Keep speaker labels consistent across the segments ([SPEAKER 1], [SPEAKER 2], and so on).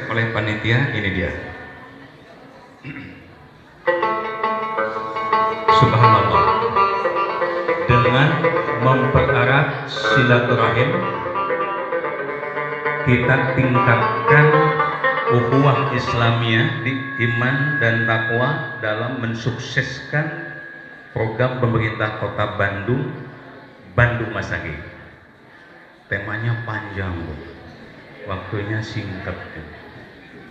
[SPEAKER 1] oleh panitia. Ini dia. Subhanallah, dengan mempererat silaturahim kita tingkatkan ukhuwah Islamiyah di iman dan takwa dalam mensukseskan program pemerintah Kota Bandung, Bandung Masagi. Temanya panjang, Bu. Waktunya singkat.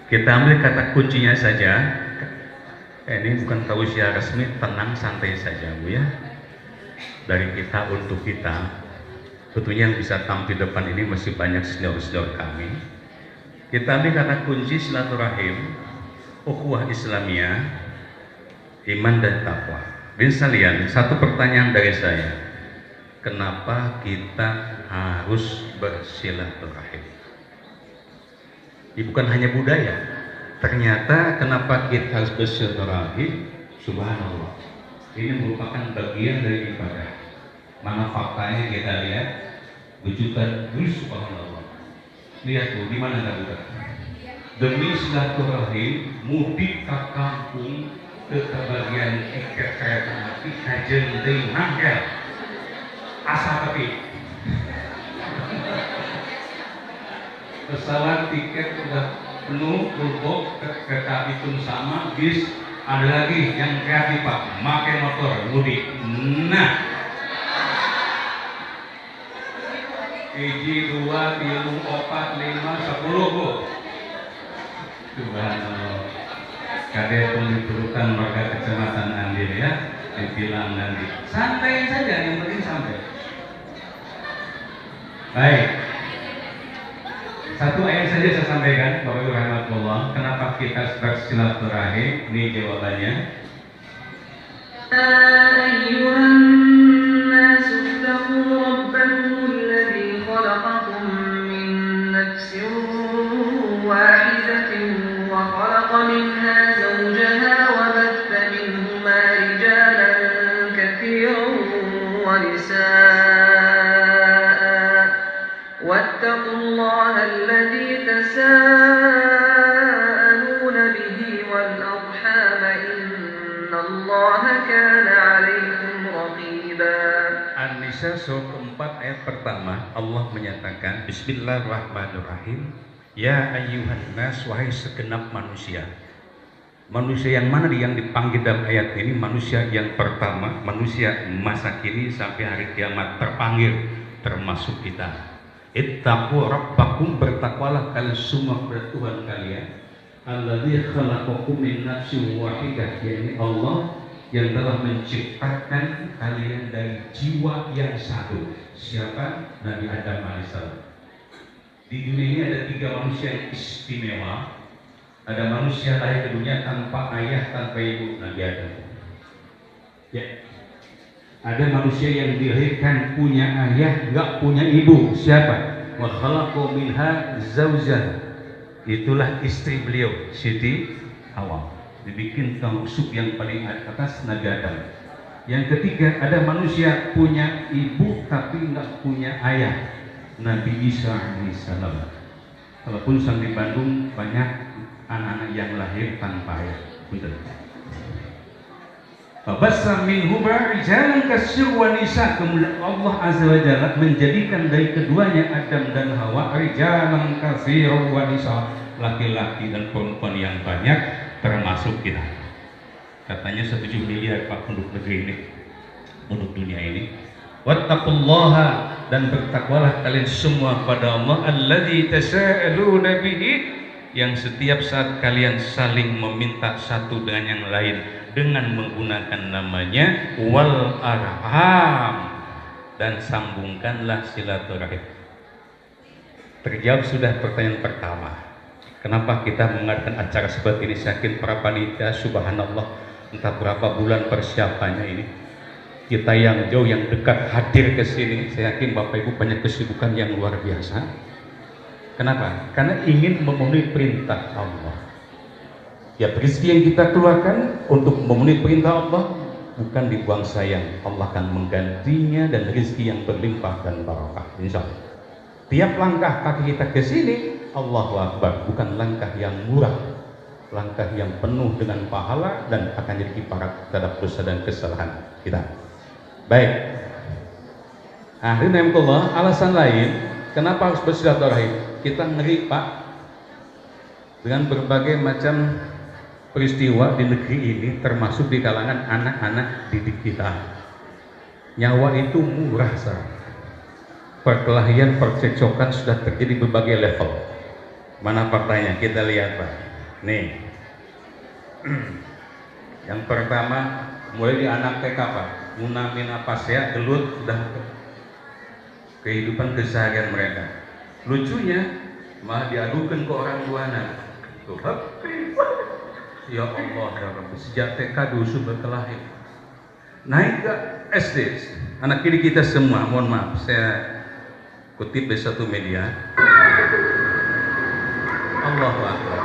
[SPEAKER 1] Kita ambil kata kuncinya saja. Ini bukan tausiah resmi, tenang santai saja, Bu ya. Dari kita untuk kita. Tentunya yang bisa tampil depan ini masih banyak senior-senior kami. Kita ambil kata kunci silaturahim, ukhuwah Islamiyah, iman dan takwa. Dan sekalian, satu pertanyaan dari saya. Kenapa kita harus bersilaturahim? Ini bukan hanya budaya. Ternyata kenapa kita harus bersilaturahim? Subhanallah. Ini merupakan bagian dari ibadah. Mana faktanya kita lihat? Wujudan subhanallah. Lihat tuh, di mana tak bukan? Demi silaturahim, mudik ke kampung, ke bagian tiket kereta api, kajeng dari mangga. Asa tapi pesawat tiket sudah penuh, full kereta api pun sama, bis ada lagi yang kreatif Pak, pakai motor mudik. Nah, 1, 2, 3, 4, 5, 10 Bu. Subhanallah. Kadek pun diperlukan warga kecamatan Andir ya, dibilang nanti. Santai saja, yang penting santai. Baik. Satu ayat saja saya sampaikan, Bapak Ibu rahmatullah. Kenapa kita bersilaturahim? Ini jawabannya.
[SPEAKER 2] واتقوا الله الذي تساءلون به والأرحام إن الله كان عليكم رقيبا.
[SPEAKER 1] An-Nisa surah keempat ayat pertama, Allah menyatakan Bismillahirrahmanirrahim. Ya ayyuhan nas, wahai segenap manusia. Manusia yang mana yang dipanggil dalam ayat ini? Manusia yang pertama, manusia masa kini sampai hari kiamat terpanggil, termasuk kita. Ittaqu rabbakum, bertakwalah kalian semua kepada Tuhan kalian. Alladzi khalaqakum min nafsin wahidah, yakni Allah yang telah menciptakan kalian dari jiwa yang satu. Siapa? Nabi Adam alaihissalam. Di dunia ini ada 3 manusia yang istimewa. Ada manusia lahir ke dunia tanpa ayah, tanpa ibu, Nabi Adam. Ya. Ada manusia yang dilahirkan punya ayah, nggak punya ibu. Siapa? Wa khalaqu minha zawjaha. Itulah istri beliau, Siti Hawa. Dibikin sup yang paling atas, Nabi Adam. Yang ketiga, ada manusia punya ibu tapi nggak punya ayah, Nabi Isa alaihissalam. Walaupun sampai Bandung banyak anak-anak yang lahir tanpa ayah. Betul. Fabassa minhuma rijalan katsir wa nisa. Kemudian Allah azza wa jalla menjadikan dari keduanya Adam dan Hawa rijalan katsir wa nisa, laki-laki dan perempuan yang banyak, termasuk kita. Katanya 7 miliar Pak penduduk negeri ini, penduduk dunia ini. Wattaqullaha, dan bertakwalah kalian semua pada Allah, alladzi tasaaluna bihi, yang setiap saat kalian saling meminta satu dengan yang lain dengan menggunakan namanya, wal arham, dan sambungkanlah silaturahim. Terjawab sudah pertanyaan pertama. Kenapa kita mengadakan acara seperti ini? Saya yakin para panitia, subhanallah, entah berapa bulan persiapannya ini. Kita yang jauh, yang dekat hadir ke sini, saya yakin Bapak Ibu banyak kesibukan yang luar biasa. Kenapa? Karena ingin memenuhi perintah Allah. Ya, rezeki yang kita keluarkan untuk memenuhi perintah Allah bukan dibuang sayang. Allah akan menggantinya dan rezeki yang berlimpah dan barokah, insya Allah. Tiap langkah kaki kita ke sini, Allahu Akbar, bukan langkah yang murah, langkah yang penuh dengan pahala dan akan jadi kiparat terhadap dosa dan kesalahan kita. Baik. Alhamdulillah, alasan lain kenapa harus bersilaturahim? Kita ngeri Pak dengan berbagai macam peristiwa di negeri ini, termasuk di kalangan anak-anak didik kita. Nyawa itu murah, sah. Perkelahian, percekcokan sudah terjadi berbagai level. Mana faktanya? Kita lihat Pak. Nih, yang pertama mulai di anak TK Pak, munamin apa ya, gelut sudah kehidupan keseharian mereka. Lucunya malah diadukan ke orang tuanya. Tuh, ya Allah ya Rabbi, sejak TK dusun berkelahi, naik ke SD, anak didik kita semua. Mohon maaf, saya kutip dari satu media. Allahu Akbar.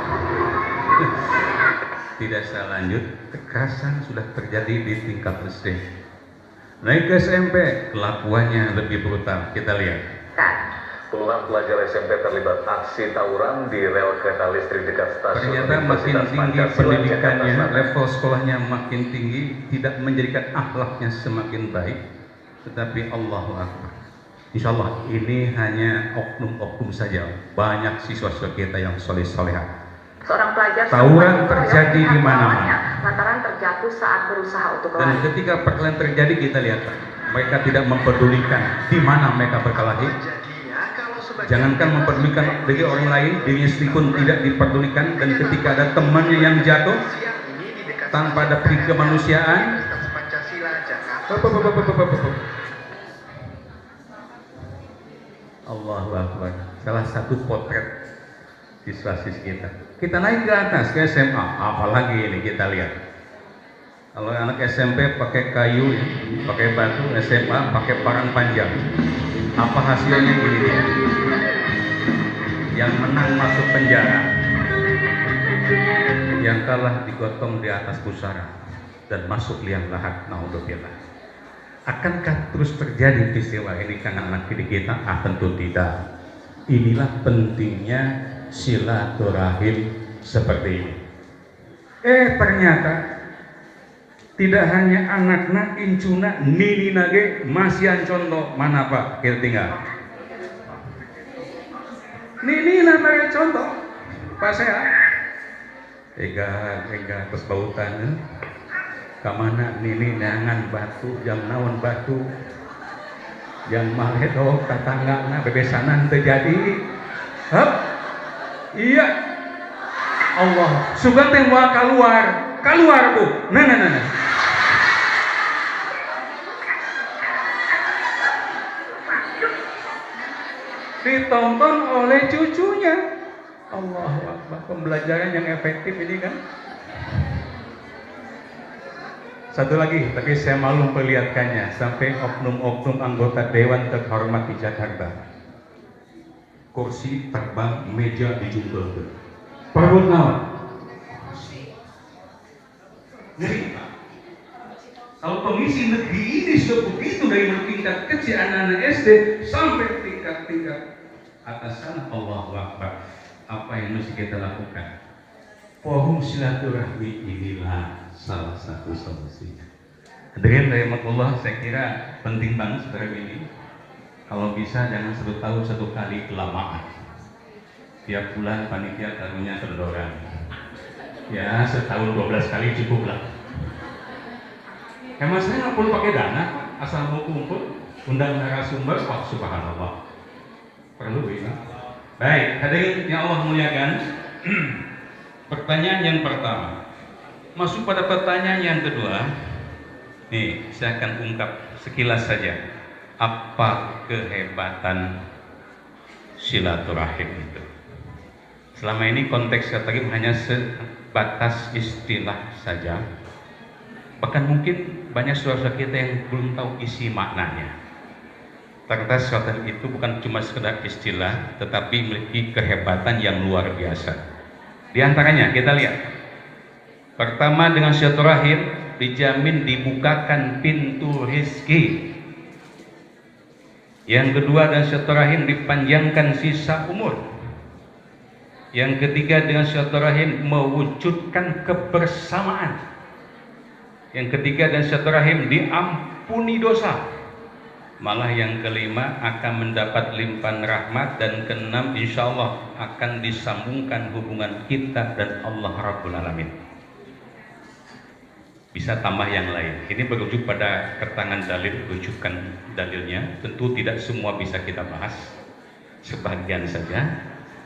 [SPEAKER 1] Tidak saya lanjut, kekerasan sudah terjadi di tingkat SD. Naik ke SMP, kelakuannya lebih brutal. Kita lihat.
[SPEAKER 3] Puluhan pelajar SMP terlibat aksi tawuran di rel kereta listrik dekat stasiun.
[SPEAKER 1] Ternyata makin tinggi pendidikannya, level sekolahnya makin tinggi, tidak menjadikan akhlaknya semakin baik. Tetapi Allahu Akbar, insya Allah ini hanya oknum-oknum saja. Banyak siswa-siswa kita yang soleh-soleha.
[SPEAKER 4] Seorang pelajar
[SPEAKER 1] tawuran terjadi di mana-mana
[SPEAKER 4] lantaran terjatuh saat berusaha untuk
[SPEAKER 1] dan
[SPEAKER 4] lari.
[SPEAKER 1] ketika perkelahian terjadi, kita lihat mereka tidak mempedulikan di mana mereka berkelahi. Jangankan mempedulikan dari orang lain, dirinya sendiri pun tidak dipedulikan. Dan ketika ada temannya yang jatuh tanpa ada kemanusiaan, Allahu Akbar. Salah satu potret siswa-siswi kita naik ke atas ke SMA, apalagi ini kita lihat. Kalau anak SMP pakai kayu, pakai batu, SMA pakai parang panjang. Apa hasilnya? Ini dia. Yang menang masuk penjara, yang kalah digotong di atas pusara dan masuk liang lahat. Naudzubillah. Akankah terus terjadi peristiwa ini karena anak didik kita? Tentu tidak. Inilah pentingnya silaturahim seperti ini. Ternyata tidak hanya anakna, incuna, nini nage, masih contoh mana Pak? Kita tinggal. Nini namanya contoh, Pak saya. Ega terus bautan. Kamana nini nangan batu, jam naon batu, jam maledo tatanggana bebesanan terjadi. Hup, iya. Allah, sugan teh mau keluar Bu. Nah. Ditonton oleh cucunya. Allahu Akbar, pembelajaran yang efektif ini kan. Satu lagi, tapi saya malu memperlihatkannya sampai oknum-oknum anggota Dewan terhormat di Jakarta. Kursi terbang, meja dijungkelkan. Perut naon? Ngeri Pak. Kalau pengisi negeri ini sudah begitu dari tingkat kecil anak-anak SD sampai tingkat atas sana, Allahu Akbar. Apa yang mesti kita lakukan? Forum silaturahmi inilah salah satu solusinya. Hadirin rahimakumullah, saya kira penting banget sekarang ini. Kalau bisa jangan 1 tahun 1 kali, kelamaan. Tiap bulan panitia karunia terdoran. Ya, setahun 12 kali cukup lah. Hemat saya nggak perlu pakai dana, asal mau kumpul, undang narasumber, wah subhanallah. Perlu ini. Baik, hadirin yang Allah muliakan. Pertanyaan yang pertama, masuk pada pertanyaan yang kedua. Nih, saya akan ungkap sekilas saja apa kehebatan silaturahim itu. Selama ini konteks silaturahim hanya sebatas istilah saja. Bahkan mungkin banyak saudara kita yang belum tahu isi maknanya. Ternyata silaturahim itu bukan cuma sekedar istilah, tetapi memiliki kehebatan yang luar biasa. Di antaranya kita lihat. Pertama, dengan silaturahim dijamin dibukakan pintu rezeki. Yang kedua, dengan silaturahim dipanjangkan sisa umur. Yang ketiga dengan silaturahim mewujudkan kebersamaan. Yang ketiga dengan silaturahim diampuni dosa. Malah yang kelima akan mendapat limpahan rahmat, dan keenam insya Allah akan disambungkan hubungan kita dan Allah Rabbul Alamin. Bisa tambah yang lain. Ini berujuk pada keterangan dalil, rujukan dalilnya. Tentu tidak semua bisa kita bahas, sebagian saja.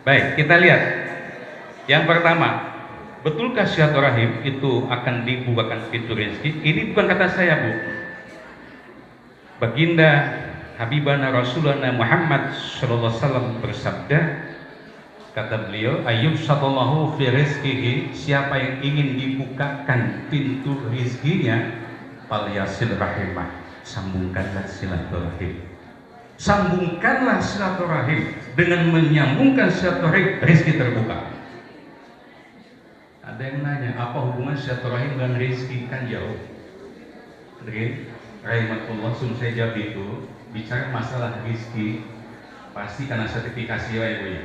[SPEAKER 1] Baik, kita lihat. Yang pertama, betulkah silaturahim itu akan dibukakan pintu rezeki? Ini bukan kata saya, Bu. Baginda Habibana Rasulullah Muhammad sallallahu alaihi wasallam bersabda, kata beliau, ayyub satallahu fi rizqihi, siapa yang ingin dibukakan pintu rizkinya, falyasil rahimah, sambungkanlah silaturahim. Sambungkanlah silaturahim. Dengan menyambungkan silaturahim, rezeki terbuka. Ada yang nanya, apa hubungan silaturahim dengan rezeki? Kan jauh. Oke, rahimahullah, saya jawab itu, bicara masalah rezeki pasti karena sertifikasi ya Ibu ya.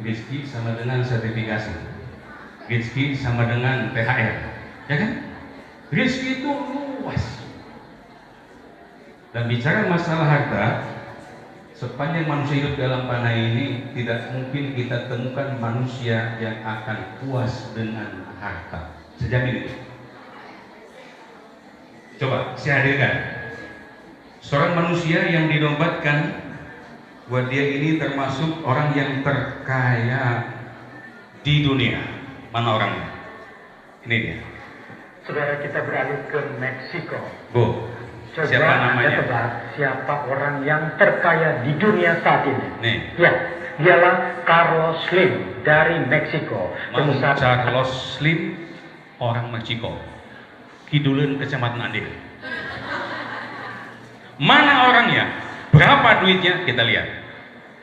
[SPEAKER 1] Rizki sama dengan sertifikasi, rizki sama dengan THR, ya kan? Rizki itu luas. Dan bicara masalah harta, sepanjang manusia hidup dalam tanah ini, tidak mungkin kita temukan manusia yang akan puas dengan harta. Sejamin itu. Coba saya hadirkan seorang manusia yang dinobatkan bahwa dia ini termasuk orang yang terkaya di dunia. Mana orangnya? Ini dia.
[SPEAKER 5] Saudara, kita beralih ke Meksiko.
[SPEAKER 1] Bu,
[SPEAKER 5] Coba
[SPEAKER 1] siapa namanya?
[SPEAKER 5] Anda tebak siapa orang yang terkaya di dunia saat ini?
[SPEAKER 1] Nih.
[SPEAKER 5] Ya, dialah Carlos Slim dari Meksiko.
[SPEAKER 1] Mang Carlos Slim, orang Meksiko. Kiduleun Kecamatan Andil. Mana orangnya? Berapa duitnya? Kita lihat.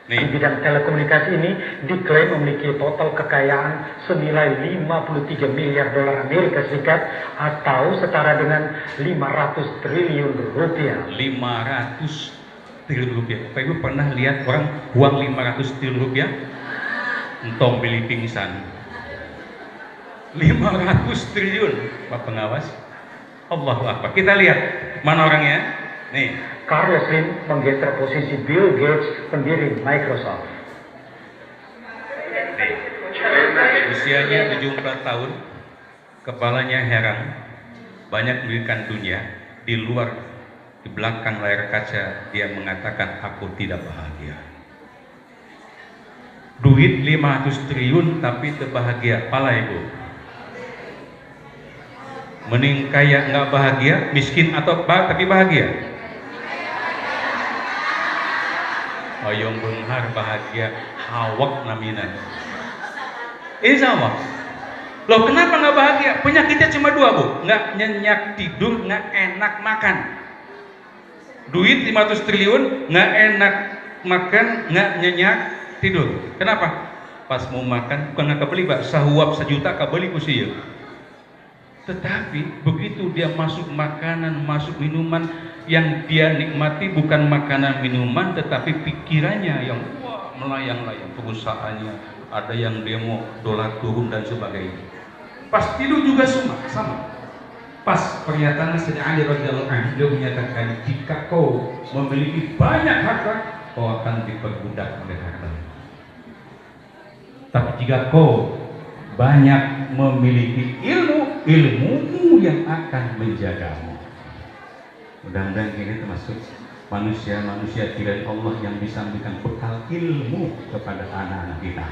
[SPEAKER 1] Nih.
[SPEAKER 5] Di bidang telekomunikasi ini diklaim memiliki total kekayaan senilai 53 miliar dolar Amerika Serikat atau setara dengan 500 triliun rupiah.
[SPEAKER 1] 500 triliun rupiah. Pak Ibu pernah lihat orang uang 500 triliun rupiah? Entong beli pingsan. 500 triliun, Pak Pengawas. Allahu Akbar. Kita lihat mana orangnya. Nih.
[SPEAKER 5] Carlos Slim menggeser posisi Bill Gates, pendiri Microsoft.
[SPEAKER 1] Usianya 74 tahun, kepalanya herang, banyak pendidikan dunia. Di luar, di belakang layar kaca, dia mengatakan, aku tidak bahagia. Duit 500 triliun tapi terbahagia. Pala Ibu. Mending kaya nggak bahagia, miskin atau tapi bahagia. Oyong benghar bahagia, hawak namina. Insya Allah. Loh kenapa nggak bahagia? Penyakitnya cuma dua, Bu. Nggak nyenyak tidur, nggak enak makan. Duit 500 triliun, nggak enak makan, nggak nyenyak tidur. Kenapa? Pas mau makan, bukan nggak kebeli, Pak. Sahuap 1 juta kebeli kusiya. Tetapi begitu dia masuk makanan, masuk minuman, yang dia nikmati bukan makanan minuman, tetapi pikirannya yang wah melayang-layang, perusahaannya ada yang demo dolar turun dan sebagainya. Pas tidur juga sama. Pas pernyataan Sayyidina Ali radhiyallahu anhu, dia menyatakan, jika kau memiliki banyak harta, kau akan diperbudak oleh harta. Tapi jika kau banyak memiliki ilmu, ilmumu yang akan menjagamu. Mudah-mudahan ini termasuk manusia-manusia pilihan Allah yang bisa memberikan bekal ilmu kepada anak-anak kita.